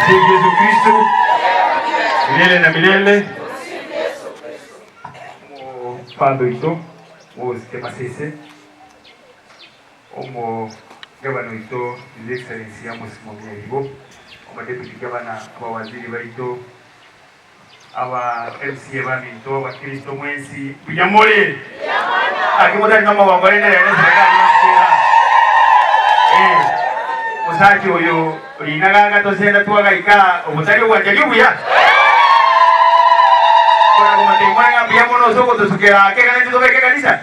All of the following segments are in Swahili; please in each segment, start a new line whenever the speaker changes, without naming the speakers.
Tumsifu Yesu Kristo milele na milele. Father ito sikema sese omo gavana ito His Excellency Amos Mwalimu, omo deputy governor, abawaziri baito, aba MCA baminto, abakristo mwensi kunyamole akimodali kama wangolene ya serikali musaki oyo linaganga tosenda tuwagaika obutali obwanjali buya kona kumatemwanga mbiyamono soko tosukera kekana nitobeke kanisa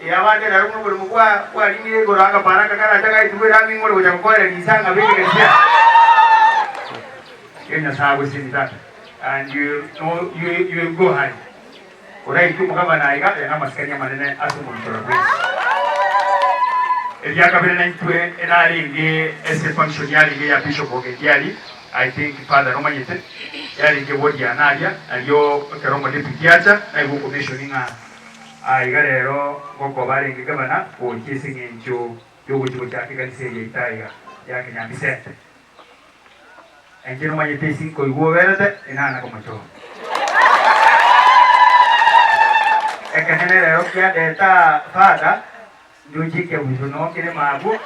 yabande narumu buli mugwa walimire goranga paranga kana taka itubera mingole kuja kukolera nisanga beke kanisa Kenya sabu sinita and you know you go high orai kumukaba naiga na maskanya manene asumu mtorabwe Elia kabila nitwe enalinge ese function yali ya Bishop Ogediali. I think Father Romanyete yali nge wodi analia aliyo kerombo deputy acha na ibu commissioninga aigarero ngoko bali nge gabana ko kisinge ncho yogo chibo chake kanise yeitaiga yake nyambise Enje Romanyete sinko iwo verete enana komacho ekanene rokia deta Father Ndoji ke uzono kile mabu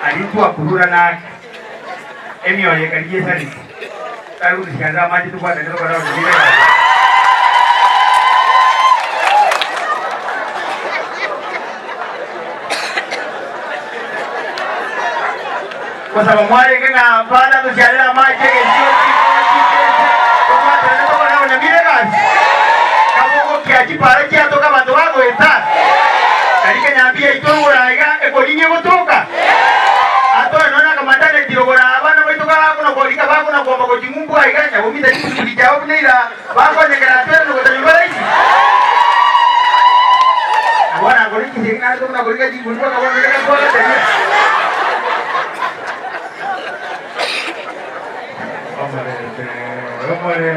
alitua kurura na emio ye kaliye sali karu nishaanza maji tu kwa ndio kwa ndio kwa sababu mwale kena bana tushaanza maji ke sio kwa ndio kwa ndio mire kazi kama ukiaji para kia toka bantu wako eta Kalika nyambia itongora iga ekolinye gotoka. Ato nona kamandane tirogora abana baitoka kuna kolika bako na kwamba kujimumbu aiga nya bomita kuli jao neira bako nyekera tero kutanyumba hizi. Bwana koliki singa ndo na kolika jimumbu kwa kwa nyekera kwa tena. Omare.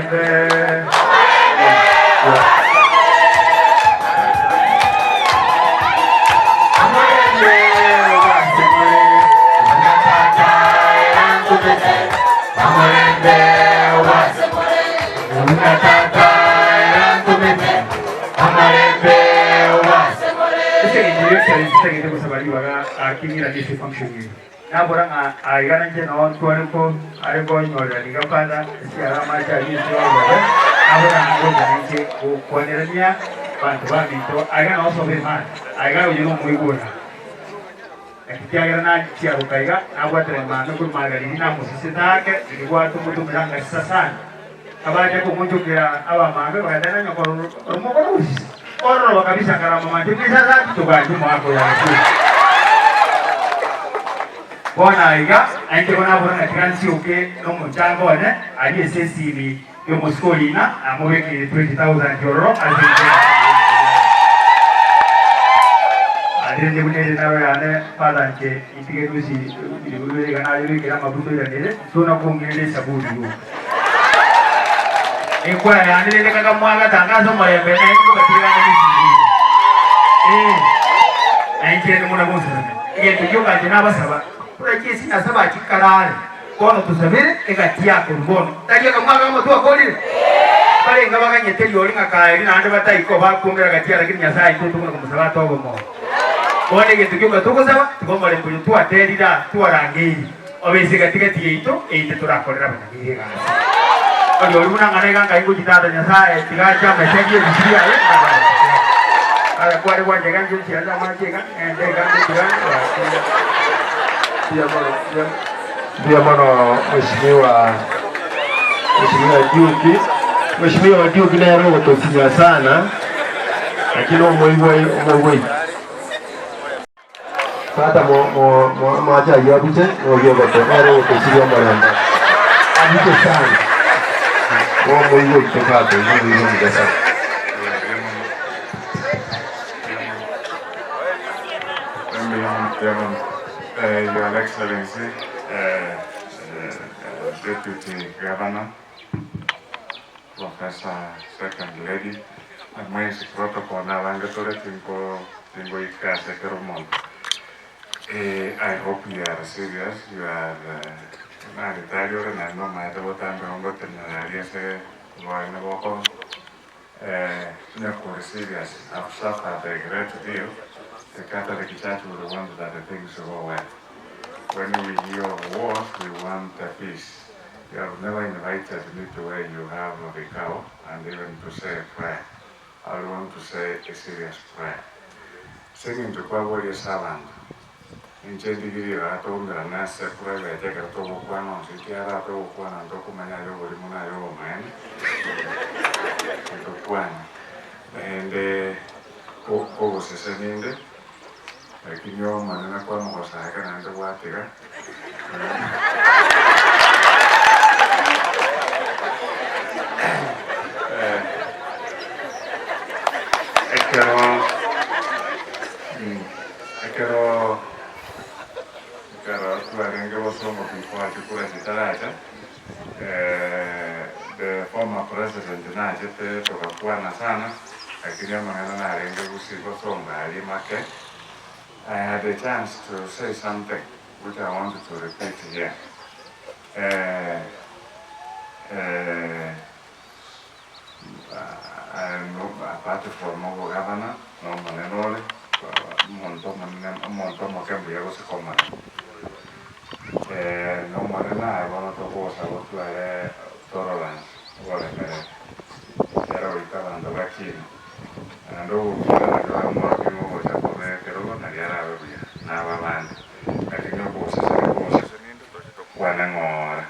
Saya kita bersama juga akhirnya di function ini. Nah, orang ayah nanti non tuan ko, ada kau nyora di kapal, siapa macam ini semua. Orang aku nanti kuanernya bantuan itu, ayah non sobeman, ayah ujung muy buena. Ketika ayah nanti siapa kaya, aku terima tu pun magar ini namun sesuatu ke, ini gua tu betul betul kesasan. Kalau ada kumunjuk kira awam magar, kadang-kadang kalau rumah kau Orang lo kabisa karama mati bisa satu coba cuma aku yang itu. Bona iga, ante bona bona transi oke, no munchango ne, ali sesi ni yo muscolina, amore che 20,000 euro Adende bunere na yana pada che itige dusi dulu kana yuri kira mabuto ya dele, sona kongele sabudi. Ikuwa ya nile kaka mwaga tangazo mayembe na iko katika nini aingie muna bosa ye tuyoka jina basaba kula kesi na saba kikarare kono tusabire ekatia kurbono taje kama kama tu akoli pale ngaba nyete yori ngakairi na ande batai ko ba kumbera katia lakini nyasa ito tukuna kumusaba tobo mo wale ke tuyoka tukosaba tukomale kunyu tu aterira tu arangiri obese katika tieito eite turakorera banagire gasi Kalau orang nak ada kan kayu kita ada nyasai, 3 jam macam dia disini aja. Kalau kuat kuat jangan jadi siapa macam kan, jangan
dia mana mheshimiwa Juki leo kutofinya sana, lakini umoi. Sasa mo acha yabiche, mo kutoka leo kutofinya mwana. Abiche sana. Muy bien, tocado, muy bien, gracias.
Your Excellency, Deputy Governor, Professor Second Lady, mais protocolo na langa toda tengo ikase kerumon. I hope you are serious. You are Maritario and no matter what I'm going to say, why no walk. No, serious. I've suffered a great deal. The Catholic Church will want that the things go well. When we hear of wars, we want peace. You have never invited me to where you have a cow and even to say a prayer. I want to say a serious prayer. Singing to Kwabo your servant. In Chendigiri, I told the nurse, I take a to one on Sitiara to one and Documana over Munayo man. To one. And what was the sending? Like in your man, I was like an underwater. The former president United tukakuwa sana lakini maneno na rengo usiku songa alimake. I had a chance to say something which I wanted to repeat here. Apart from Mogo Governor, no Manenole, Montomo Cambiago Secoma. No Marina, I want to go to Torolans, or Heroica and the vaccine. And oh, I'm working over the Peru, Nagara, Navaland. I think no bosses one and more.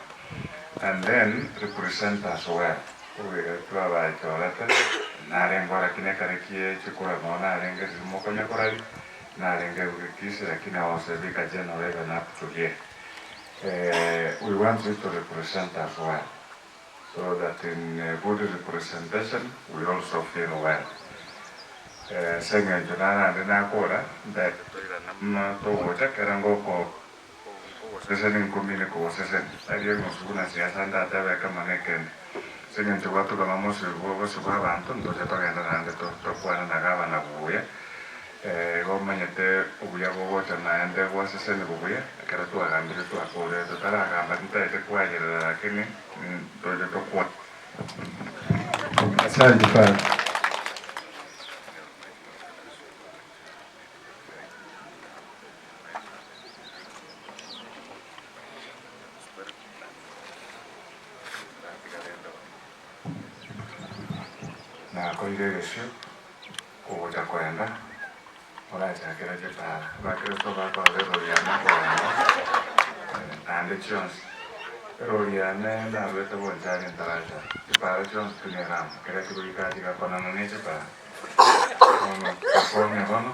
And then represent as well. We provide Jolata, Naring Warakinekarakia, Chukuramona, Naring Mokonakorali, Naring Kis, Akina was a bigger generation up to here. We want you to represent as well, so that in good representation we also feel well. Sengeng Junana and Nakora, that to Karango listening community was a young Sunas and that ever come again. Singing to what to the Mamos who was Anton to Japan and to Puan and Agavana Buya. Government we have water and there was a sensible way. I can't do a hundred to a quarter to Taraga, but I take quite a killing to the top.
Asante sana.
Na koiregesho kuja kwenda olachakira chipara bakristo bakole royana kwenda ande chons royana na wete bonjani ntaraja chipara chons tuneram kera chikuikaji kapana nane chipara ono kapone bono